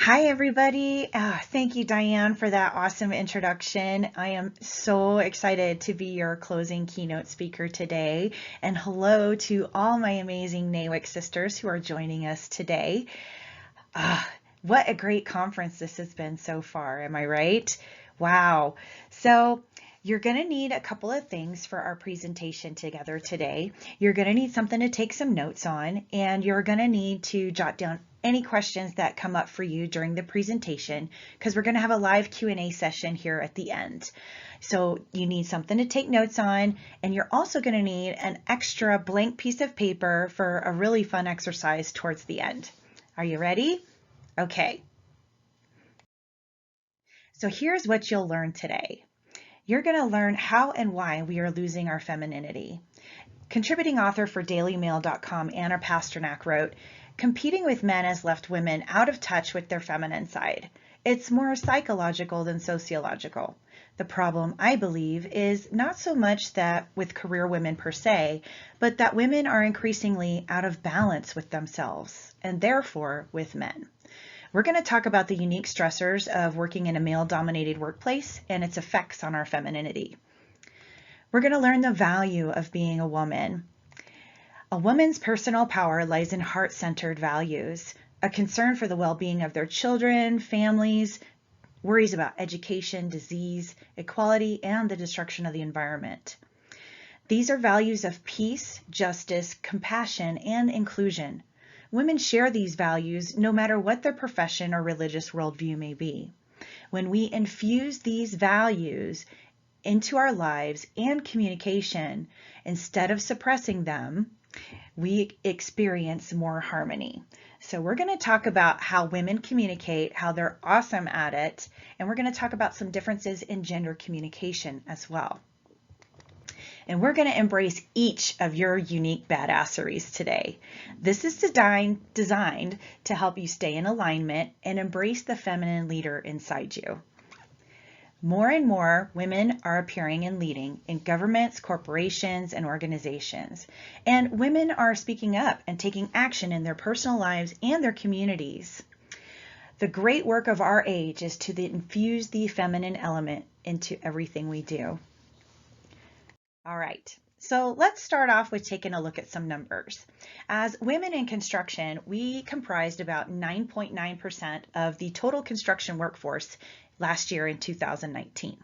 Hi, everybody. Thank you, Diane, for that awesome introduction. I am so excited to be your closing keynote speaker today. And hello to all my amazing NAWIC sisters who are joining us today. Ah, what a great conference this has been so far. Am I right? Wow. So you're going to need a couple of things for our presentation together today. You're going to need something to take some notes on, and you're going to need to jot down any questions that come up for you during the presentation, because we're going to have a live Q&A session here at the end. So you need something to take notes on, and you're also going to need an extra blank piece of paper for a really fun exercise towards the end. Are you ready? Okay. So here's what you'll learn today. You're going to learn how and why we are losing our femininity. Contributing author for dailymail.com, Anna Pasternak, wrote, "Competing with men has left women out of touch with their feminine side. It's more psychological than sociological. The problem, I believe, is not so much that with career women per se, but that women are increasingly out of balance with themselves, and therefore with men." We're going to talk about the unique stressors of working in a male-dominated workplace and its effects on our femininity. We're going to learn the value of being a woman. A woman's personal power lies in heart-centered values, a concern for the well-being of their children, families, worries about education, disease, equality, and the destruction of the environment. These are values of peace, justice, compassion, and inclusion. Women share these values no matter what their profession or religious worldview may be. When we infuse these values into our lives and communication, instead of suppressing them, we experience more harmony. So we're going to talk about how women communicate, how they're awesome at it, and we're going to talk about some differences in gender communication as well. And we're going to embrace each of your unique badasseries today. This is designed to help you stay in alignment and embrace the feminine leader inside you. More and more women are appearing and leading in governments, corporations, and organizations. And women are speaking up and taking action in their personal lives and their communities. The great work of our age is to infuse the feminine element into everything we do. All right, so let's start off with taking a look at some numbers. As women in construction, we comprised about 9.9% of the total construction workforce last year in 2019.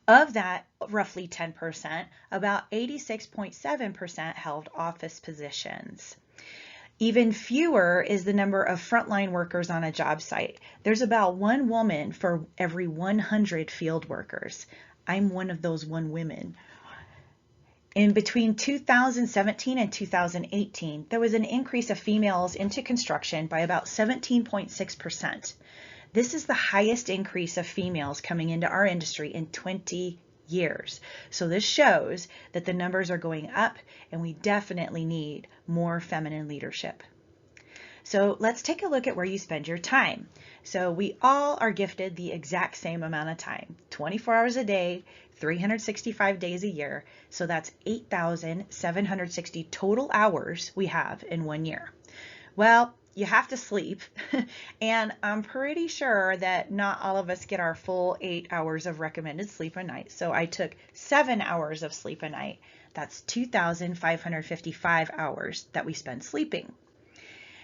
Of that, roughly 10%, about 86.7% held office positions. Even fewer is the number of frontline workers on a job site. There's about one woman for every 100 field workers. I'm one of those one women. In between 2017 and 2018, there was an increase of females into construction by about 17.6%. This is the highest increase of females coming into our industry in 20 years. So this shows that the numbers are going up and we definitely need more feminine leadership. So let's take a look at where you spend your time. So we all are gifted the exact same amount of time, 24 hours a day, 365 days a year. So that's 8,760 total hours we have in 1 year. Well, you have to sleep, and I'm pretty sure that not all of us get our full 8 hours of recommended sleep a night. So I took 7 hours of sleep a night. That's 2,555 hours that we spend sleeping.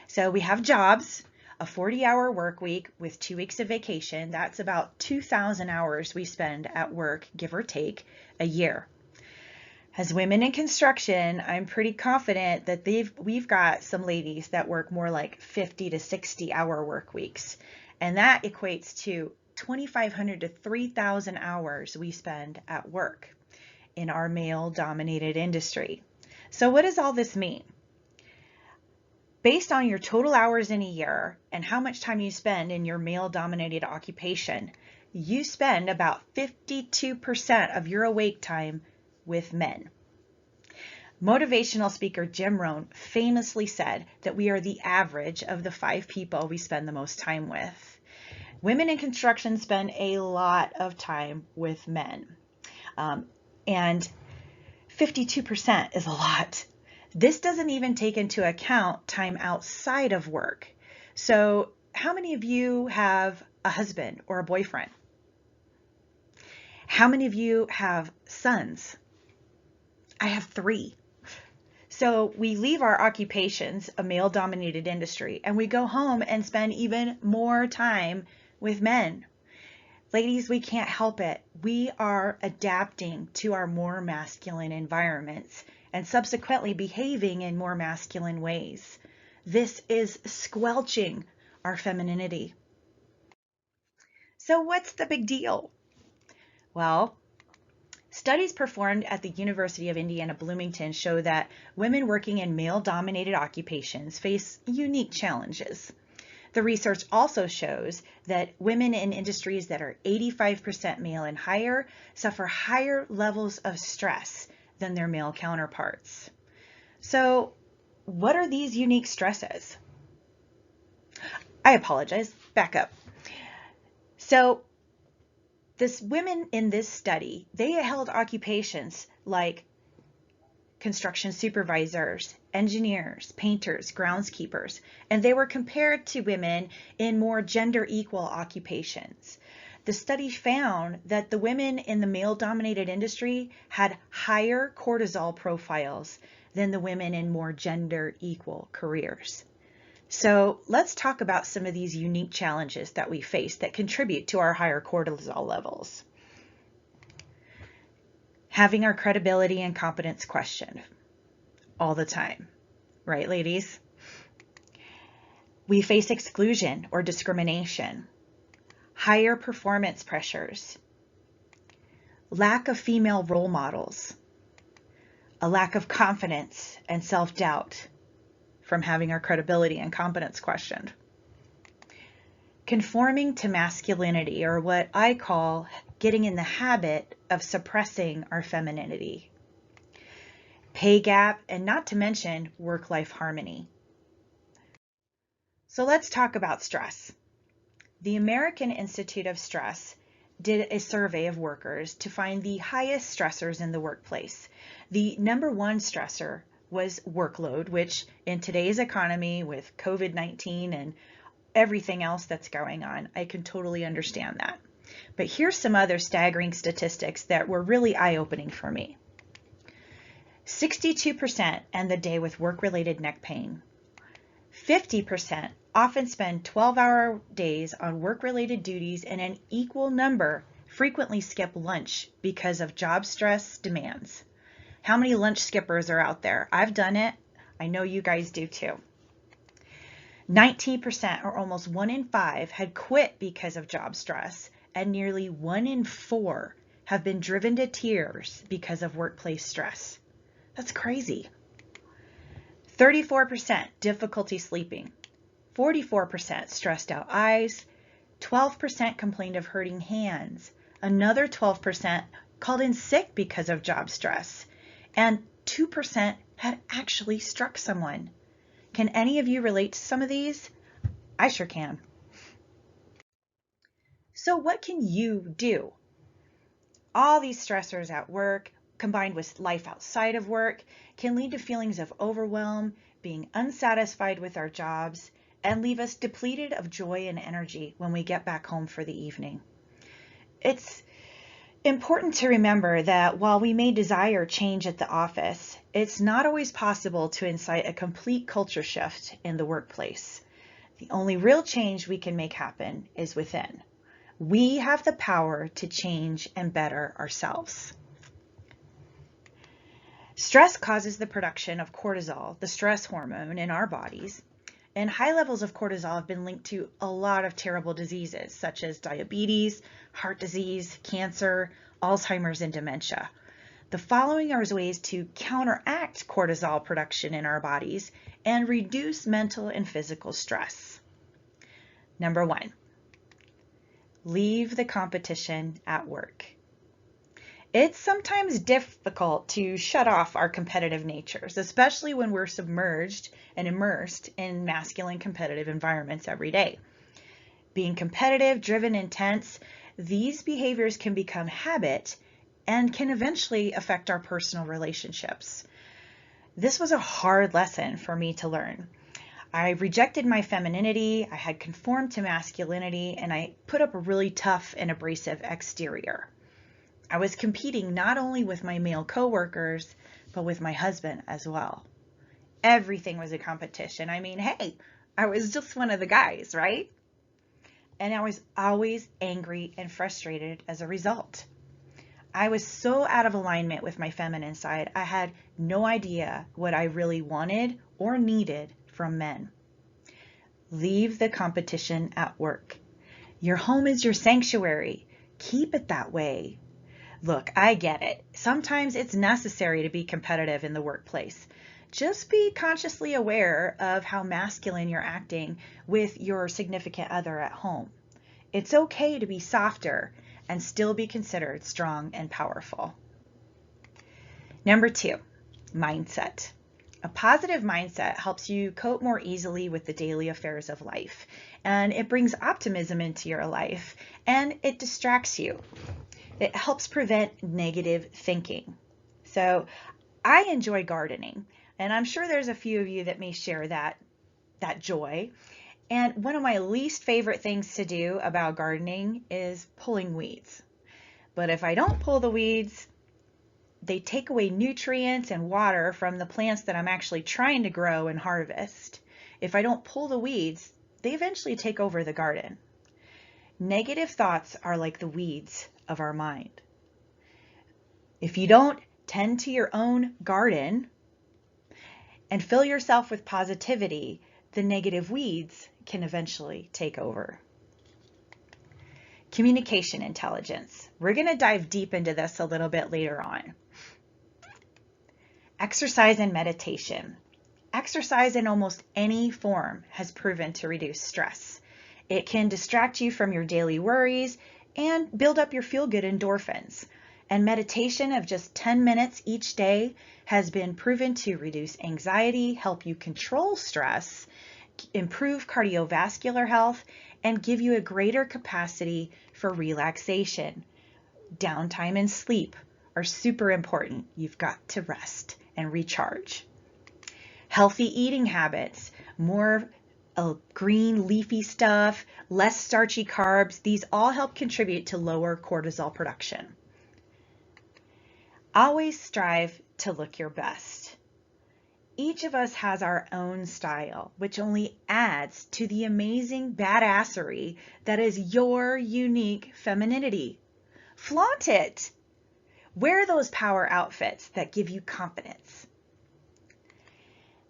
So we have jobs, a 40-hour work week with 2 weeks of vacation. That's about 2,000 hours we spend at work, give or take, a year. As women in construction, I'm pretty confident that we've got some ladies that work more like 50 to 60-hour work weeks. And that equates to 2,500 to 3,000 hours we spend at work in our male-dominated industry. So what does all this mean? Based on your total hours in a year and how much time you spend in your male-dominated occupation, you spend about 52% of your awake time with men. Motivational speaker Jim Rohn famously said that we are the average of the 5 people we spend the most time with. Women in construction spend a lot of time with men, and 52% is a lot. This doesn't even take into account time outside of work. So how many of you have a husband or a boyfriend? How many of you have sons? I have 3. So we leave our occupations, a male-dominated industry, and we go home and spend even more time with men. Ladies, we can't help it. We are adapting to our more masculine environments and subsequently behaving in more masculine ways. This is squelching our femininity. So what's the big deal? Well, studies performed at the University of Indiana Bloomington show that women working in male-dominated occupations face unique challenges. The research also shows that women in industries that are 85% male and higher suffer higher levels of stress than their male counterparts. So, what are these unique stresses? I apologize, back up. So, women in this study, they held occupations like construction supervisors, engineers, painters, groundskeepers, and they were compared to women in more gender equal occupations. The study found that the women in the male-dominated industry had higher cortisol profiles than the women in more gender equal careers. So let's talk about some of these unique challenges that we face that contribute to our higher cortisol levels. Having our credibility and competence questioned all the time, right, ladies? We face exclusion or discrimination, higher performance pressures, lack of female role models, a lack of confidence and self-doubt from having our credibility and competence questioned. Conforming to masculinity, or what I call getting in the habit of suppressing our femininity. Pay gap, and not to mention work-life harmony. So let's talk about stress. The American Institute of Stress did a survey of workers to find the highest stressors in the workplace. The number one stressor was workload, which in today's economy with COVID-19 and everything else that's going on, I can totally understand that. But here's some other staggering statistics that were really eye-opening for me. 62% end the day with work-related neck pain. 50% often spend 12-hour days on work-related duties, and an equal number frequently skip lunch because of job stress demands. How many lunch skippers are out there? I've done it. I know you guys do too. 19%, or almost 1 in 5, had quit because of job stress, and nearly 1 in 4 have been driven to tears because of workplace stress. That's crazy. 34% difficulty sleeping, 44% stressed out eyes, 12% complained of hurting hands, another 12% called in sick because of job stress, and 2% had actually struck someone. Can any of you relate to some of these? I sure can. So what can you do? All these stressors at work, combined with life outside of work, can lead to feelings of overwhelm, being unsatisfied with our jobs, and leave us depleted of joy and energy when we get back home for the evening. It's important to remember that while we may desire change at the office, it's not always possible to incite a complete culture shift in the workplace. The only real change we can make happen is within. We have the power to change and better ourselves. Stress causes the production of cortisol, the stress hormone in our bodies, and high levels of cortisol have been linked to a lot of terrible diseases such as diabetes, heart disease, cancer, Alzheimer's, and dementia. The following are ways to counteract cortisol production in our bodies and reduce mental and physical stress. Number 1, leave the competition at work. It's sometimes difficult to shut off our competitive natures, especially when we're submerged and immersed in masculine competitive environments every day. Being competitive, driven, intense, these behaviors can become habit and can eventually affect our personal relationships. This was a hard lesson for me to learn. I rejected my femininity, I had conformed to masculinity, and I put up a really tough and abrasive exterior. I was competing not only with my male coworkers, but with my husband as well. Everything was a competition. I mean, hey, I was just one of the guys, right? And I was always angry and frustrated as a result. I was so out of alignment with my feminine side, I had no idea what I really wanted or needed from men. Leave the competition at work. Your home is your sanctuary. Keep it that way. Look, I get it. Sometimes it's necessary to be competitive in the workplace. Just be consciously aware of how masculine you're acting with your significant other at home. It's okay to be softer and still be considered strong and powerful. Number 2, mindset. A positive mindset helps you cope more easily with the daily affairs of life, and it brings optimism into your life, and it distracts you. It helps prevent negative thinking. So I enjoy gardening, and I'm sure there's a few of you that may share that joy. And one of my least favorite things to do about gardening is pulling weeds. But if I don't pull the weeds, they take away nutrients and water from the plants that I'm actually trying to grow and harvest. If I don't pull the weeds, they eventually take over the garden. Negative thoughts are like the weeds of our mind. If you don't tend to your own garden and fill yourself with positivity, the negative weeds can eventually take over. Communication intelligence. We're going to dive deep into this a little bit later on. Exercise and meditation. Exercise in almost any form has proven to reduce stress. It can distract you from your daily worries and build up your feel-good endorphins. And meditation of just 10 minutes each day has been proven to reduce anxiety, help you control stress, improve cardiovascular health, and give you a greater capacity for relaxation. Downtime and sleep are super important. You've got to rest and recharge. Healthy eating habits, more green leafy stuff, less starchy carbs, these all help contribute to lower cortisol production. Always strive to look your best. Each of us has our own style, which only adds to the amazing badassery that is your unique femininity. Flaunt it. Wear those power outfits that give you confidence.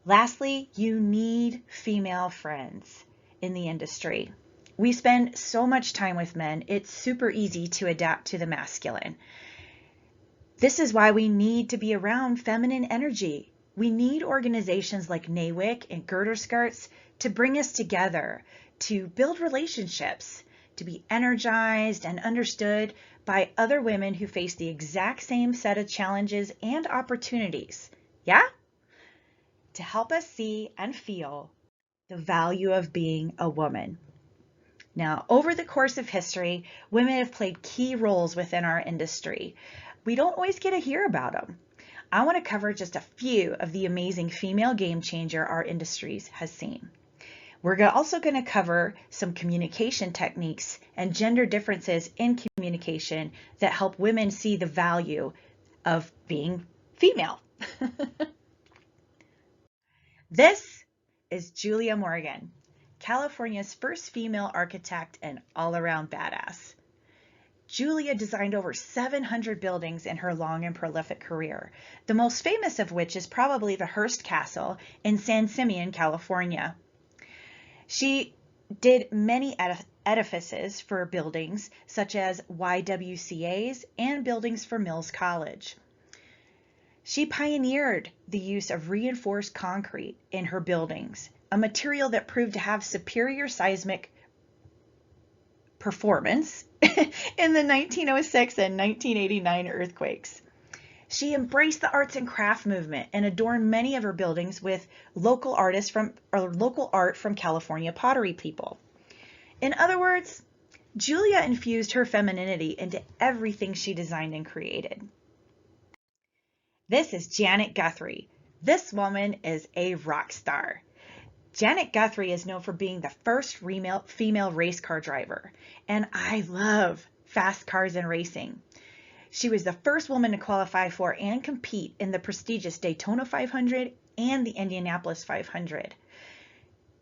Lastly, you need female friends in the industry. We spend so much time with men, it's super easy to adapt to the masculine. This is why we need to be around feminine energy. We need organizations like NAWIC and Girder Skirts to bring us together, to build relationships, to be energized and understood by other women who face the exact same set of challenges and opportunities. Yeah? To help us see and feel the value of being a woman. Now, over the course of history, women have played key roles within our industry. We don't always get to hear about them. I want to cover just a few of the amazing female game changer our industries has seen. We're also going to cover some communication techniques and gender differences in communication that help women see the value of being female. This is Julia Morgan, California's first female architect and all-around badass. Julia designed over 700 buildings in her long and prolific career, the most famous of which is probably the Hearst Castle in San Simeon, California. She did many edifices for buildings such as YWCAs and buildings for Mills College. She pioneered the use of reinforced concrete in her buildings, a material that proved to have superior seismic performance in the 1906 and 1989 earthquakes. She embraced the arts and craft movement and adorned many of her buildings with local art from California pottery people. In other words, Julia infused her femininity into everything she designed and created. This is Janet Guthrie. This woman is a rock star. Janet Guthrie is known for being the first female race car driver, and I love fast cars and racing. She was the first woman to qualify for and compete in the prestigious Daytona 500 and the Indianapolis 500.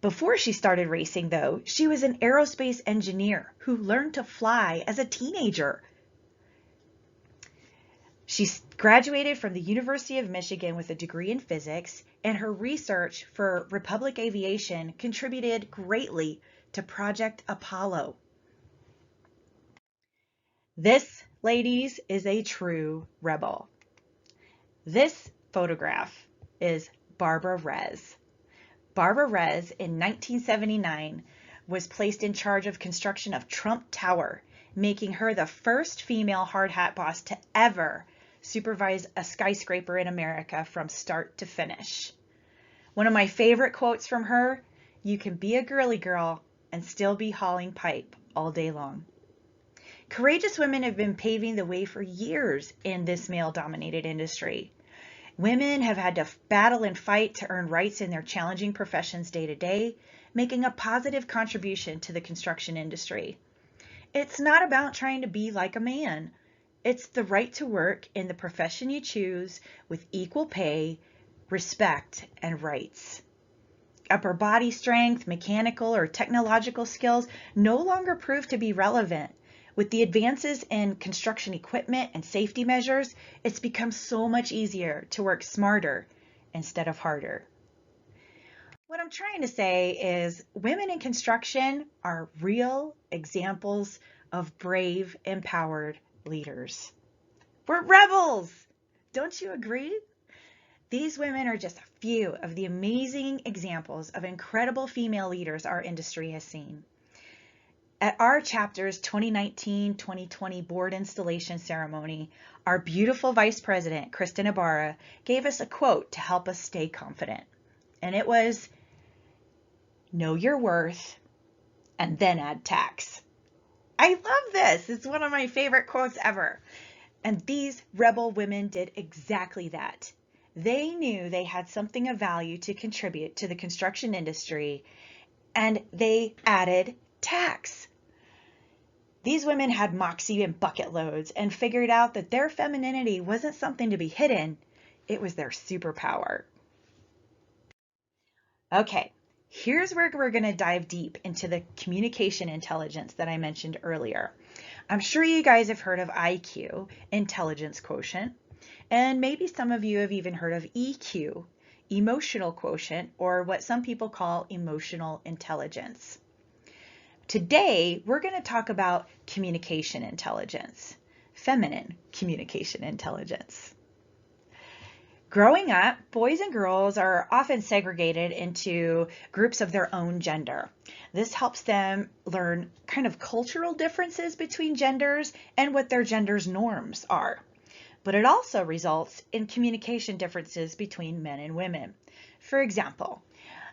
Before she started racing, though, she was an aerospace engineer who learned to fly as a teenager. She graduated from the University of Michigan with a degree in physics, and her research for Republic Aviation contributed greatly to Project Apollo. This, ladies, is a true rebel. This photograph is Barbara Rez. Barbara Rez, in 1979, was placed in charge of construction of Trump Tower, making her the first female hard hat boss to ever supervise a skyscraper in America from start to finish. One of my favorite quotes from her, "You can be a girly girl and still be hauling pipe all day long." Courageous women have been paving the way for years in this male-dominated industry. Women have had to battle and fight to earn rights in their challenging professions day to day, making a positive contribution to the construction industry. It's not about trying to be like a man. It's the right to work in the profession you choose with equal pay, respect, and rights. Upper body strength, mechanical, or technological skills no longer prove to be relevant. With the advances in construction equipment and safety measures, it's become so much easier to work smarter instead of harder. What I'm trying to say is women in construction are real examples of brave, empowered leaders. We're rebels! Don't you agree? These women are just a few of the amazing examples of incredible female leaders our industry has seen. At our chapter's 2019-2020 board installation ceremony, our beautiful Vice President, Kristen Ibarra, gave us a quote to help us stay confident. And it was, "Know your worth and then add tax." I love this. It's one of my favorite quotes ever. And these rebel women did exactly that. They knew they had something of value to contribute to the construction industry, and they added tax. These women had moxie and bucket loads and figured out that their femininity wasn't something to be hidden, it was their superpower. Okay, here's where we're going to dive deep into the communication intelligence that I mentioned earlier. I'm sure you guys have heard of IQ, intelligence quotient, and maybe some of you have even heard of EQ, emotional quotient, or what some people call emotional intelligence. Today, we're going to talk about communication intelligence, feminine communication intelligence. Growing up, boys and girls are often segregated into groups of their own gender. This helps them learn kind of cultural differences between genders and what their gender's norms are. But it also results in communication differences between men and women. For example,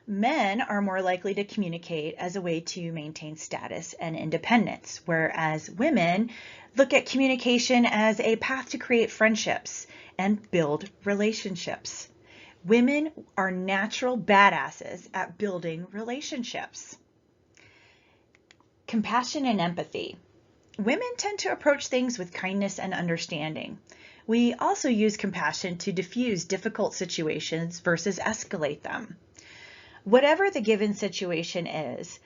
men are more likely to communicate as a way to maintain status and independence, whereas women look at communication as a path to create friendships and build relationships. Women are natural badasses at building relationships. Compassion and empathy. Women tend to approach things with kindness and understanding. We also use compassion to diffuse difficult situations versus escalate them. Whatever the given situation is,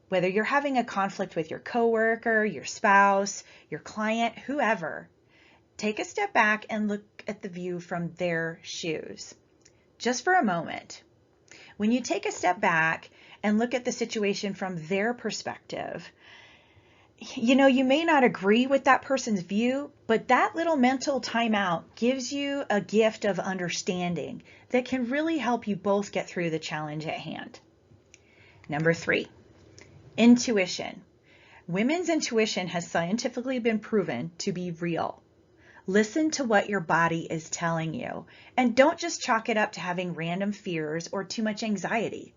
whether you're having a conflict with your coworker, your spouse, your client, whoever, take a step back and look at the view from their shoes. Just for a moment. When you take a step back and look at the situation from their perspective, you may not agree with that person's view, but that little mental timeout gives you a gift of understanding that can really help you both get through the challenge at hand. Number 3, intuition. Women's intuition has scientifically been proven to be real. Listen to what your body is telling you, and don't just chalk it up to having random fears or too much anxiety.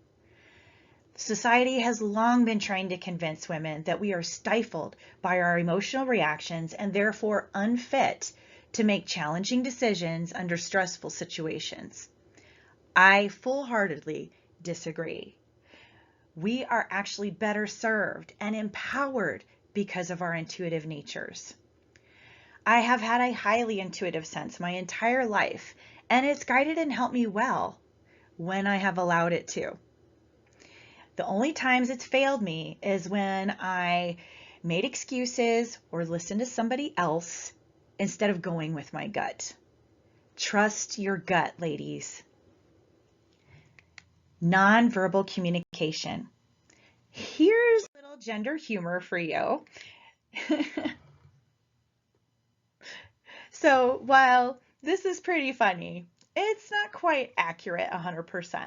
Society has long been trying to convince women that we are stifled by our emotional reactions and therefore unfit to make challenging decisions under stressful situations. I full-heartedly disagree. We are actually better served and empowered because of our intuitive natures. I have had a highly intuitive sense my entire life, and it's guided and helped me well when I have allowed it to. The only times it's failed me is when I made excuses or listened to somebody else instead of going with my gut. Trust your gut, ladies. Nonverbal communication. Here's a little gender humor for you. So while this is pretty funny, it's not quite accurate 100%.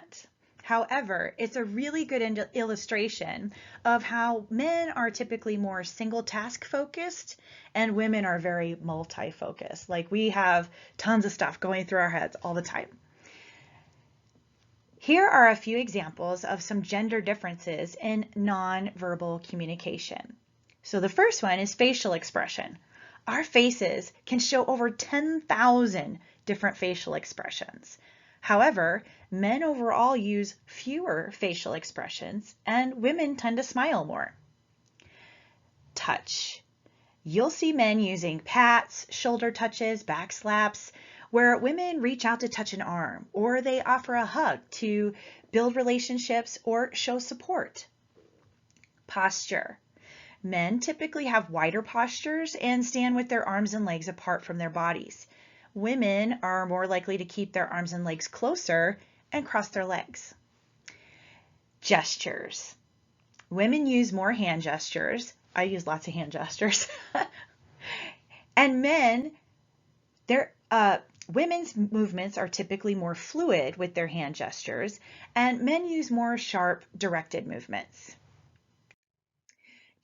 However, it's a really good illustration of how men are typically more single task focused and women are very multi-focused. Like we have tons of stuff going through our heads all the time. Here are a few examples of some gender differences in nonverbal communication. So the first one is facial expression. Our faces can show over 10,000 different facial expressions. However, men overall use fewer facial expressions and women tend to smile more. Touch. You'll see men using pats, shoulder touches, back slaps, where women reach out to touch an arm or they offer a hug to build relationships or show support. Posture. Men typically have wider postures and stand with their arms and legs apart from their bodies. Women are more likely to keep their arms and legs closer and cross their legs. Gestures. Women use more hand gestures. I use lots of hand gestures. And women's movements are typically more fluid with their hand gestures, and men use more sharp, directed movements.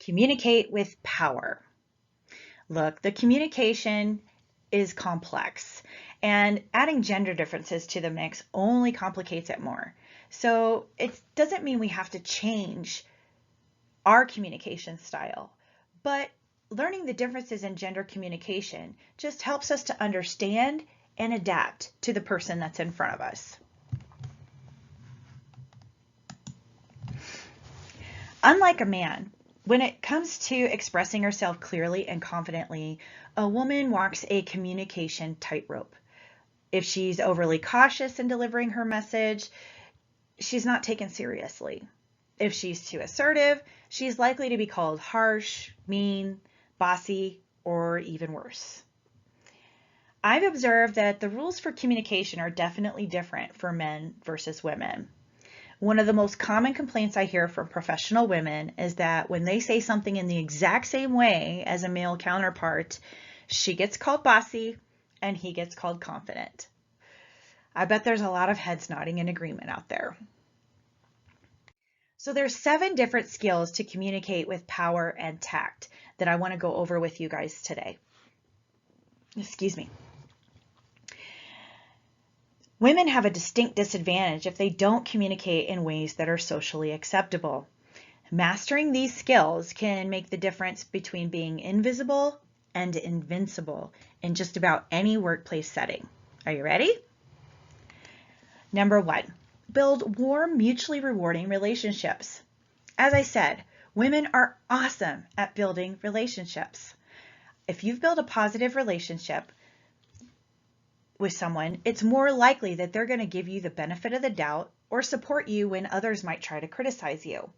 Communicate with power. Look, the communication is complex, and adding gender differences to the mix only complicates it more. So it doesn't mean we have to change our communication style, but learning the differences in gender communication just helps us to understand and adapt to the person that's in front of us. Unlike a man, when it comes to expressing herself clearly and confidently, a woman walks a communication tightrope. If she's overly cautious in delivering her message, she's not taken seriously. If she's too assertive, she's likely to be called harsh, mean, bossy, or even worse. I've observed that the rules for communication are definitely different for men versus women. One of the most common complaints I hear from professional women is that when they say something in the exact same way as a male counterpart, she gets called bossy and he gets called confident. I bet there's a lot of heads nodding in agreement out there. So there's 7 different skills to communicate with power and tact that I want to go over with you guys today. Excuse me. Women have a distinct disadvantage if they don't communicate in ways that are socially acceptable. Mastering these skills can make the difference between being invisible and invincible in just about any workplace setting. Are you ready? Number 1, build warm, mutually rewarding relationships. As I said, women are awesome at building relationships. If you've built a positive relationship with someone, it's more likely that they're going to give you the benefit of the doubt or support you when others might try to criticize you.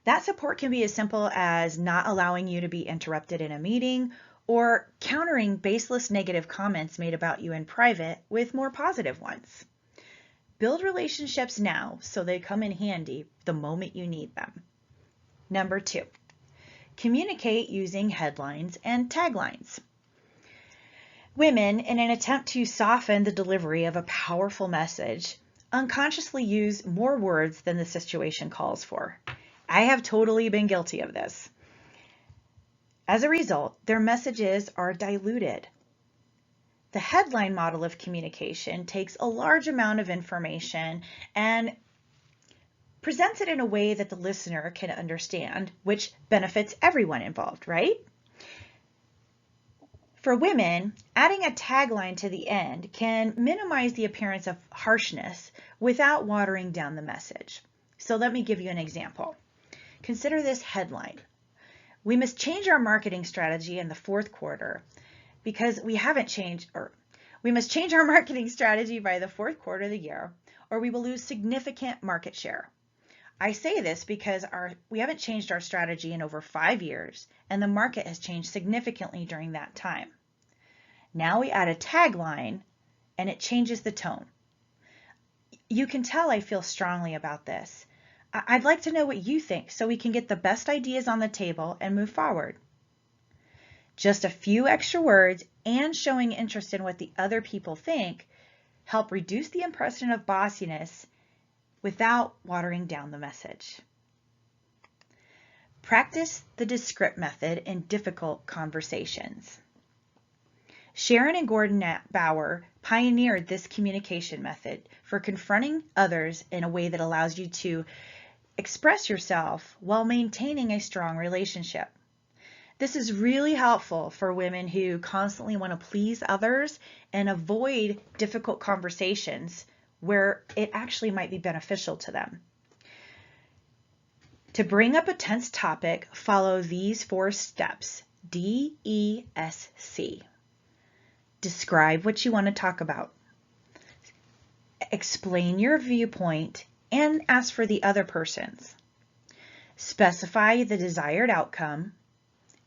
That support can be as simple as not allowing you to be interrupted in a meeting or countering baseless negative comments made about you in private with more positive ones. Build relationships now so they come in handy the moment you need them. Number 2, communicate using headlines and taglines. Women, in an attempt to soften the delivery of a powerful message, unconsciously use more words than the situation calls for. I have totally been guilty of this. As a result, their messages are diluted. The headline model of communication takes a large amount of information and presents it in a way that the listener can understand, which benefits everyone involved, right? For women, adding a tagline to the end can minimize the appearance of harshness without watering down the message. So let me give you an example. Consider this headline. We must change our marketing strategy in the fourth quarter because we must change our marketing strategy by the fourth quarter of the year, or we will lose significant market share. I say this because we haven't changed our strategy in over 5 years, and the market has changed significantly during that time. Now we add a tagline, and it changes the tone. You can tell I feel strongly about this. I'd like to know what you think so we can get the best ideas on the table and move forward. Just a few extra words and showing interest in what the other people think help reduce the impression of bossiness without watering down the message. Practice the descript method in difficult conversations. Sharon and Gordon Bauer pioneered this communication method for confronting others in a way that allows you to express yourself while maintaining a strong relationship. This is really helpful for women who constantly want to please others and avoid difficult conversations where it actually might be beneficial to them. To bring up a tense topic, follow these 4 steps. DESC. Describe what you want to talk about. Explain your viewpoint and ask for the other person's. Specify the desired outcome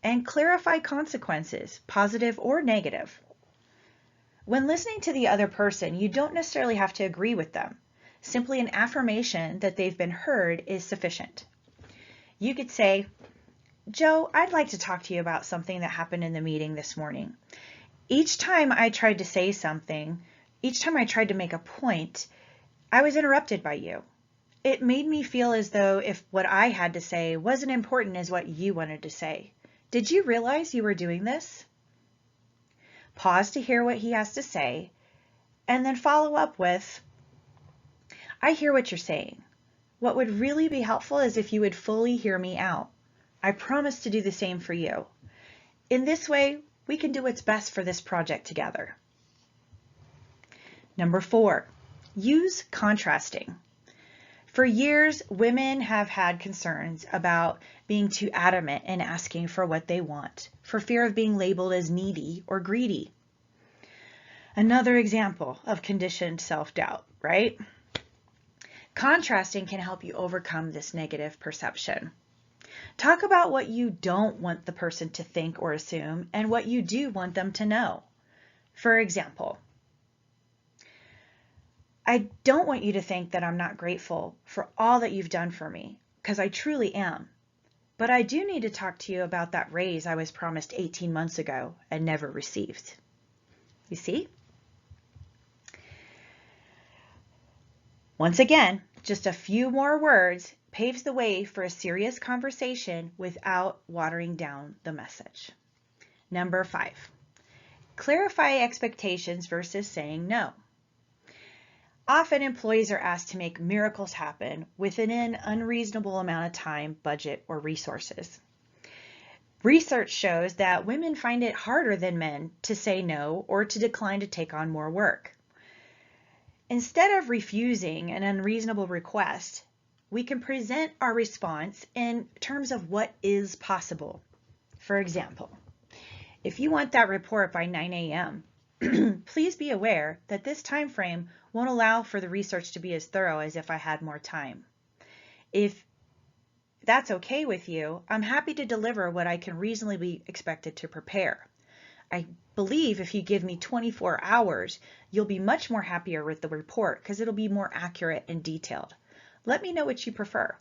and clarify consequences, positive or negative. When listening to the other person, you don't necessarily have to agree with them. Simply an affirmation that they've been heard is sufficient. You could say, Joe, I'd like to talk to you about something that happened in the meeting this morning. Each time I tried to make a point, I was interrupted by you. It made me feel as though if what I had to say wasn't important as what you wanted to say. Did you realize you were doing this? Pause to hear what he has to say, and then follow up with, I hear what you're saying. What would really be helpful is if you would fully hear me out. I promise to do the same for you. In this way, we can do what's best for this project together. Number 4, use contrasting. For years, women have had concerns about being too adamant in asking for what they want, for fear of being labeled as needy or greedy. Another example of conditioned self-doubt, right? Contrasting can help you overcome this negative perception. Talk about what you don't want the person to think or assume and what you do want them to know. For example, I don't want you to think that I'm not grateful for all that you've done for me, because I truly am. But I do need to talk to you about that raise I was promised 18 months ago and never received. You see? Once again, just a few more words paves the way for a serious conversation without watering down the message. Number 5, clarify expectations versus saying no. Often employees are asked to make miracles happen within an unreasonable amount of time, budget, or resources. Research shows that women find it harder than men to say no or to decline to take on more work. Instead of refusing an unreasonable request, we can present our response in terms of what is possible. For example, if you want that report by 9 a.m., please be aware that this time frame won't allow for the research to be as thorough as if I had more time. If that's okay with you, I'm happy to deliver what I can reasonably be expected to prepare. I believe if you give me 24 hours, you'll be much more happier with the report because it'll be more accurate and detailed. Let me know what you prefer.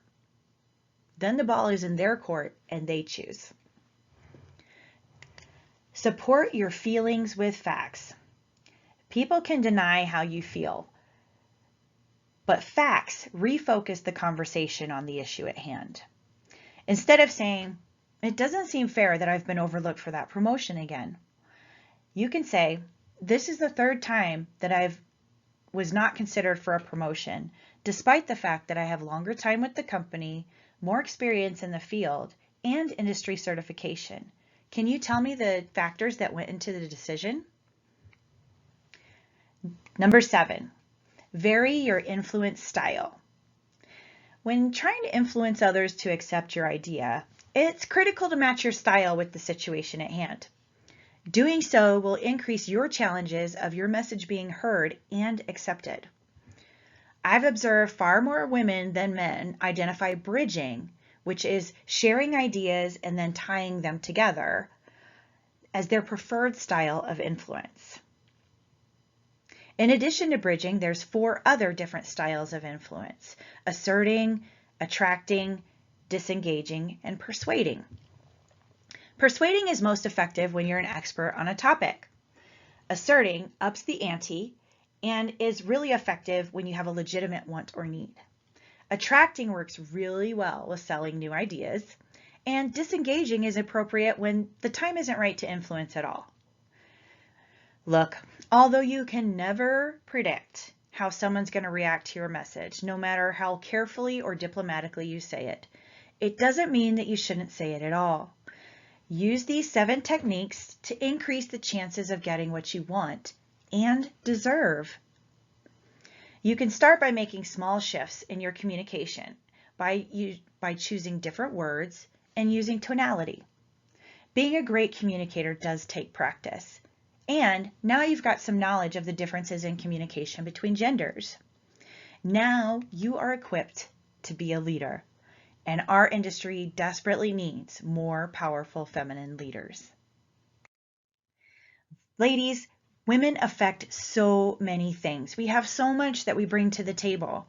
Then the ball is in their court and they choose. Support your feelings with facts. People can deny how you feel, but facts refocus the conversation on the issue at hand. Instead of saying, it doesn't seem fair that I've been overlooked for that promotion again, you can say, this is the 3rd time that I was not considered for a promotion, despite the fact that I have longer time with the company, more experience in the field, and industry certification. Can you tell me the factors that went into the decision? Number 7, vary your influence style. When trying to influence others to accept your idea, it's critical to match your style with the situation at hand. Doing so will increase your challenges of your message being heard and accepted. I've observed far more women than men identify bridging, which is sharing ideas and then tying them together, as their preferred style of influence. In addition to bridging, there's 4 other different styles of influence: asserting, attracting, disengaging, and persuading. Persuading is most effective when you're an expert on a topic. Asserting ups the ante and is really effective when you have a legitimate want or need. Attracting works really well with selling new ideas, and disengaging is appropriate when the time isn't right to influence at all. Look, although you can never predict how someone's going to react to your message, no matter how carefully or diplomatically you say it, it doesn't mean that you shouldn't say it at all. Use these 7 techniques to increase the chances of getting what you want and deserve. You can start by making small shifts in your communication by choosing different words and using tonality. Being a great communicator does take practice. And now you've got some knowledge of the differences in communication between genders. Now you are equipped to be a leader. And our industry desperately needs more powerful feminine leaders. Ladies, women affect so many things. We have so much that we bring to the table.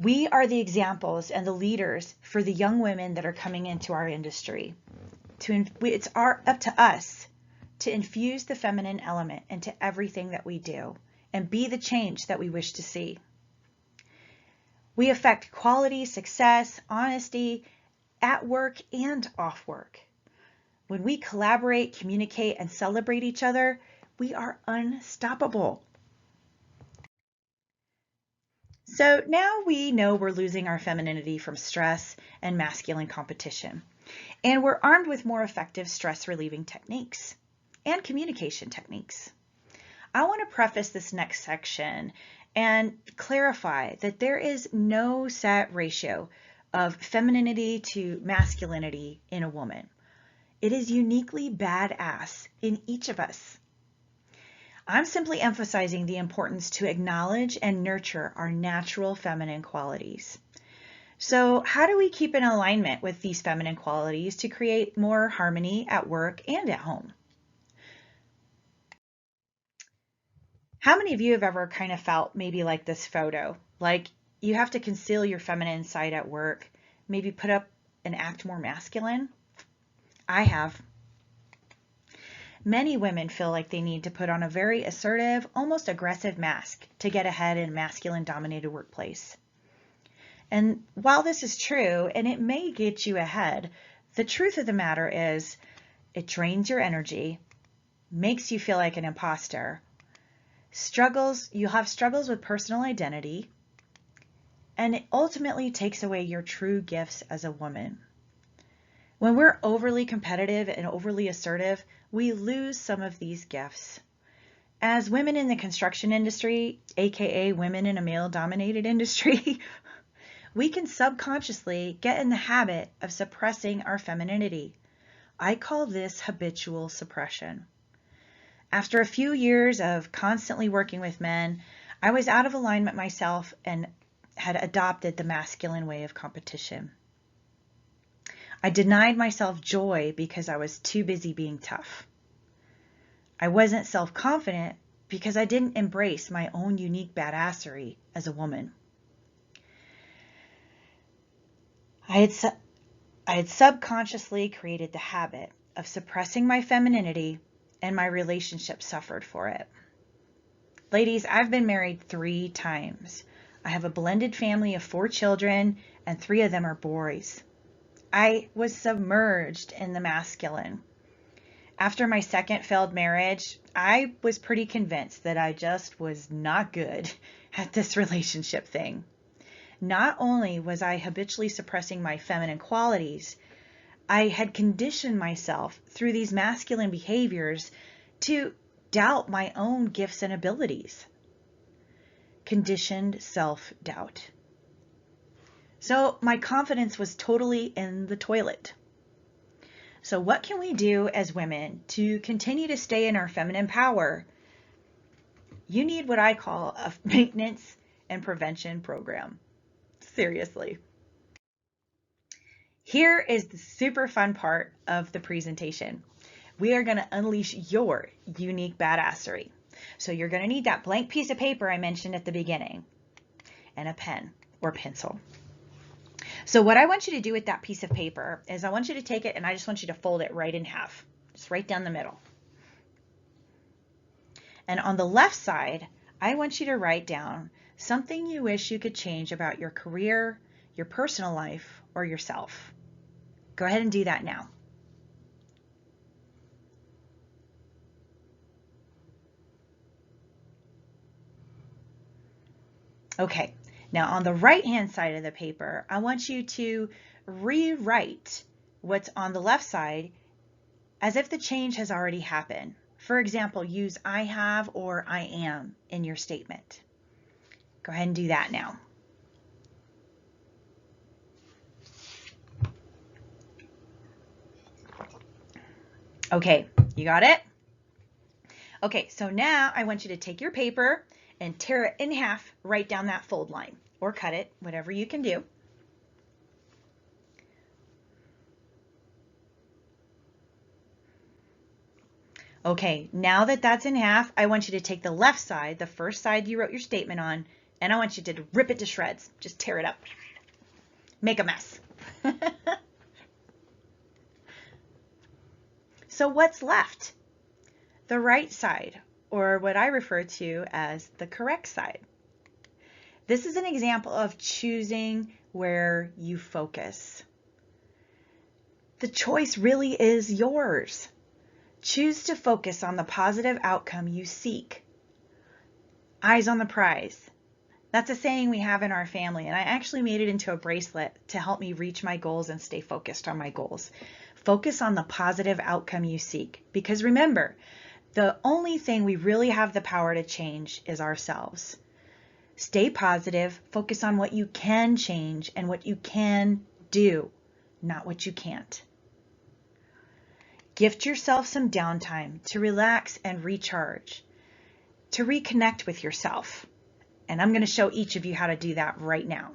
We are the examples and the leaders for the young women that are coming into our industry. It's up to us to infuse the feminine element into everything that we do and be the change that we wish to see. We affect quality, success, honesty at work and off work. When we collaborate, communicate, and celebrate each other, we are unstoppable. So now we know we're losing our femininity from stress and masculine competition, and we're armed with more effective stress relieving techniques and communication techniques. I want to preface this next section and clarify that there is no set ratio of femininity to masculinity in a woman. It is uniquely badass in each of us. I'm simply emphasizing the importance to acknowledge and nurture our natural feminine qualities. So how do we keep in alignment with these feminine qualities to create more harmony at work and at home? How many of you have ever kind of felt maybe like this photo, like you have to conceal your feminine side at work, maybe put up and act more masculine? I have. Many women feel like they need to put on a very assertive, almost aggressive mask to get ahead in a masculine-dominated workplace. And while this is true, and it may get you ahead, the truth of the matter is it drains your energy, makes you feel like an imposter, you'll have struggles with personal identity, and it ultimately takes away your true gifts as a woman. When we're overly competitive and overly assertive, we lose some of these gifts. As women in the construction industry, aka women in a male-dominated industry, we can subconsciously get in the habit of suppressing our femininity. I call this habitual suppression. After a few years of constantly working with men, I was out of alignment myself and had adopted the masculine way of competition. I denied myself joy because I was too busy being tough. I wasn't self-confident because I didn't embrace my own unique badassery as a woman. I had subconsciously created the habit of suppressing my femininity, and my relationship suffered for it. Ladies, I've been married 3 times. I have a blended family of 4 children, and 3 of them are boys. I was submerged in the masculine. After my second failed marriage, I was pretty convinced that I just was not good at this relationship thing. Not only was I habitually suppressing my feminine qualities, I had conditioned myself through these masculine behaviors to doubt my own gifts and abilities. Conditioned self-doubt. So my confidence was totally in the toilet. So what can we do as women to continue to stay in our feminine power? You need what I call a maintenance and prevention program. Seriously. Here is the super fun part of the presentation. We are going to unleash your unique badassery. So you're going to need that blank piece of paper I mentioned at the beginning and a pen or pencil. So what I want you to do with that piece of paper is I want you to take it and I just want you to fold it right in half, just right down the middle. And on the left side, I want you to write down something you wish you could change about your career, your personal life, or yourself. Go ahead and do that now. Okay, now on the right-hand side of the paper, I want you to rewrite what's on the left side as if the change has already happened. For example, use I have or I am in your statement. Go ahead and do that now. Okay, you got it? Okay, so now I want you to take your paper and tear it in half right down that fold line, or cut it, whatever you can do. Okay, now that that's in half, I want you to take the left side, the first side you wrote your statement on, and I want you to rip it to shreds. Just tear it up. Make a mess. So what's left? The right side, or what I refer to as the correct side. This is an example of choosing where you focus. The choice really is yours. Choose to focus on the positive outcome you seek. Eyes on the prize. That's a saying we have in our family, and I actually made it into a bracelet to help me reach my goals and stay focused on my goals. Focus on the positive outcome you seek, because remember, the only thing we really have the power to change is ourselves. Stay positive, focus on what you can change and what you can do, not what you can't. Gift yourself some downtime to relax and recharge, to reconnect with yourself. And I'm going to show each of you how to do that right now.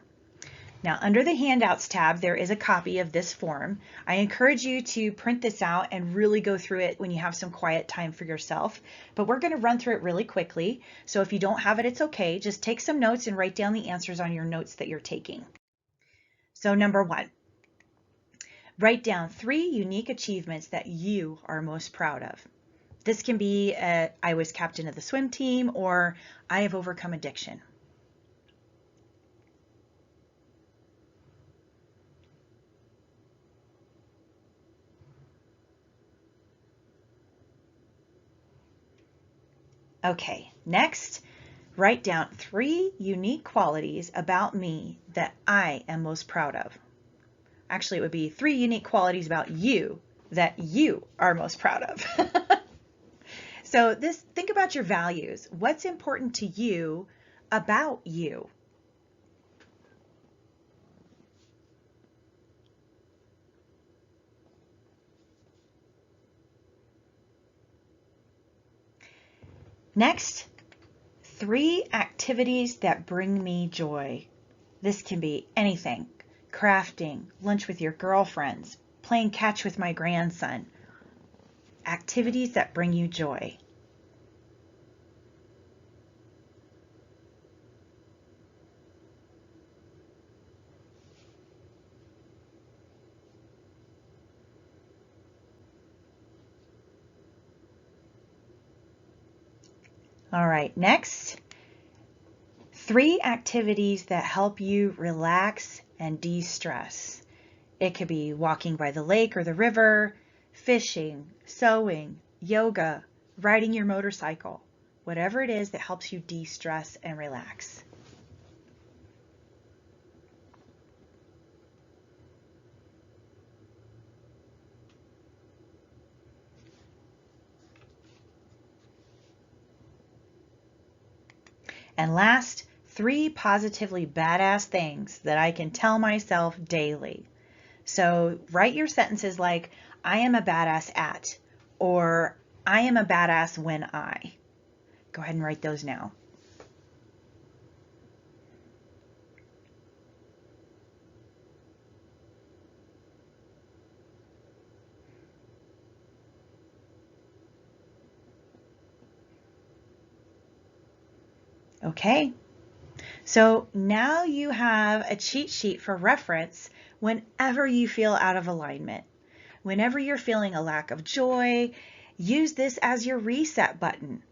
Now, under the handouts tab, there is a copy of this form. I encourage you to print this out and really go through it when you have some quiet time for yourself. But we're going to run through it really quickly. So if you don't have it, it's okay. Just take some notes and write down the answers on your notes that you're taking. So number 1, write down 3 unique achievements that you are most proud of. This can be I was captain of the swim team, or I have overcome addiction. Okay, next, write down 3 unique qualities about me that I am most proud of. Actually, it would be 3 unique qualities about you that you are most proud of. So think about your values. What's important to you about you? Next, 3 activities that bring me joy. This can be anything: crafting, lunch with your girlfriends, playing catch with my grandson. Activities that bring you joy. All right, next, 3 activities that help you relax and de-stress. It could be walking by the lake or the river, fishing, sewing, yoga, riding your motorcycle, whatever it is that helps you de-stress and relax. And last, 3 positively badass things that I can tell myself daily. So write your sentences like, I am a badass at, or I am a badass when I. Go ahead and write those now. Okay, so now you have a cheat sheet for reference whenever you feel out of alignment. Whenever you're feeling a lack of joy, use this as your reset button.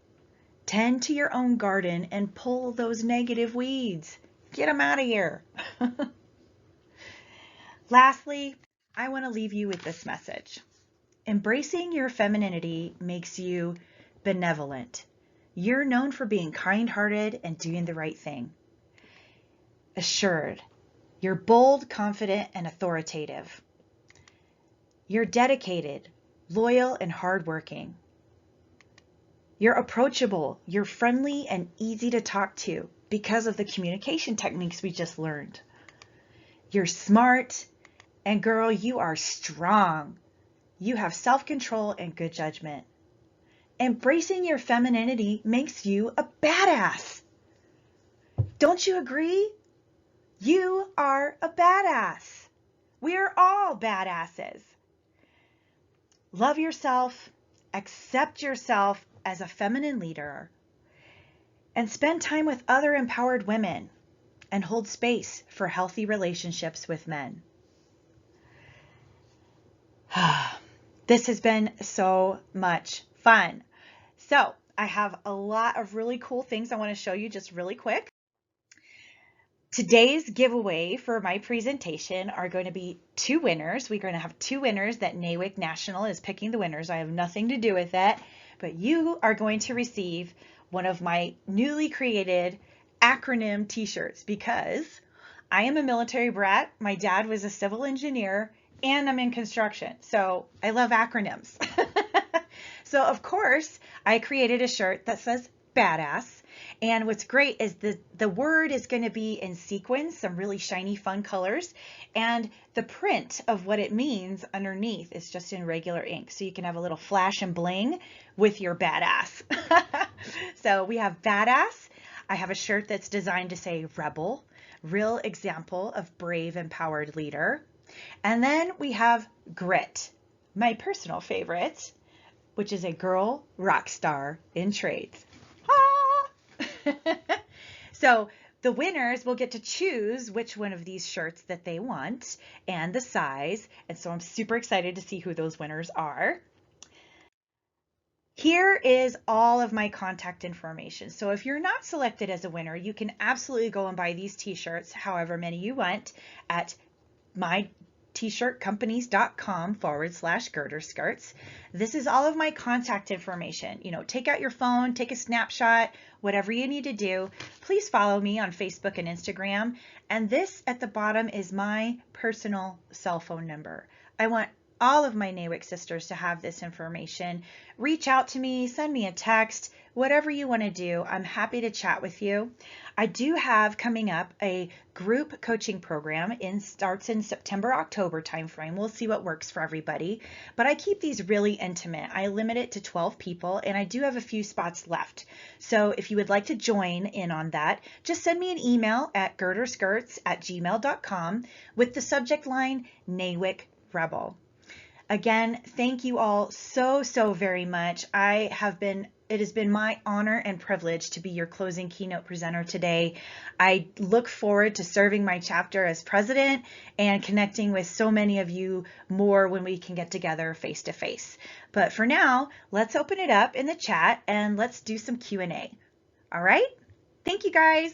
Tend to your own garden and pull those negative weeds. Get them out of here. Lastly, I want to leave you with this message. Embracing your femininity makes you benevolent. You're known for being kind-hearted and doing the right thing. Assured. You're bold, confident, and authoritative. You're dedicated, loyal, and hardworking. You're approachable. You're friendly and easy to talk to because of the communication techniques we just learned. You're smart, and girl, you are strong. You have self-control and good judgment. Embracing your femininity makes you a badass. Don't you agree? You are a badass. We are all badasses. Love yourself, accept yourself as a feminine leader, and spend time with other empowered women and hold space for healthy relationships with men. This has been so much fun. So I have a lot of really cool things I want to show you just really quick. Today's giveaway for my presentation are going to be 2 winners. We're going to have 2 winners that NAWIC National is picking the winners. I have nothing to do with that, but you are going to receive one of my newly created acronym t-shirts because I am a military brat. My dad was a civil engineer and I'm in construction. So I love acronyms. So of course I created a shirt that says badass. And what's great is the word is going to be in sequins, some really shiny, fun colors. And the print of what it means underneath is just in regular ink. So you can have a little flash and bling with your badass. So we have badass. I have a shirt that's designed to say rebel, real example of brave, empowered leader. And then we have grit, my personal favorite, which is a girl rock star in trades. So the winners will get to choose which one of these shirts that they want and the size. And so I'm super excited to see who those winners are. Here is all of my contact information. So if you're not selected as a winner, you can absolutely go and buy these t-shirts, however many you want, at myt-shirtcompanies.com/girderskirts. This is all of my contact information. You know, take out your phone, take a snapshot, whatever you need to do. Please follow me on Facebook and Instagram. And this at the bottom is my personal cell phone number. I want all of my NAWIC sisters to have this information. Reach out to me, send me a text, whatever you want to do. I'm happy to chat with you. I do have coming up a group coaching program. Starts in September, October timeframe. We'll see what works for everybody. But I keep these really intimate. I limit it to 12 people and I do have a few spots left. So if you would like to join in on that, just send me an email at girderskirts@gmail.com with the subject line NAWIC Rebel. Again, thank you all so very much. It has been my honor and privilege to be your closing keynote presenter today. I look forward to serving my chapter as president and connecting with so many of you more when we can get together face to face. But for now, let's open it up in the chat and let's do some Q&A. All right? Thank you guys.